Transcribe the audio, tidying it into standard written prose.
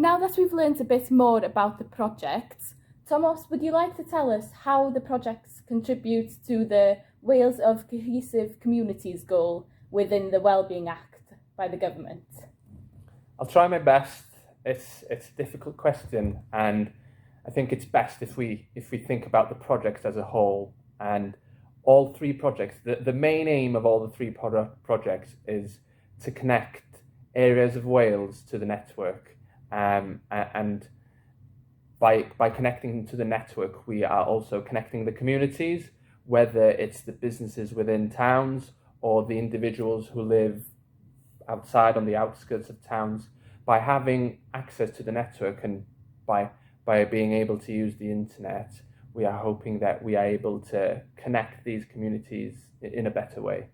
Now that we've learned a bit more about the project, Thomas, would you like to tell us how the projects contribute to the Wales of Cohesive Communities goal within the Wellbeing Act by the government? I'll try my best. It's a difficult question, and I think it's best if we think about the project as a whole. And all three projects, the main aim of all the three projects is to connect areas of Wales to the network, and by connecting to the network, we are also connecting the communities, whether it's the businesses within towns or the individuals who live outside on the outskirts of towns. By having access to the network and by being able to use the internet, we are hoping that we are able to connect these communities in a better way.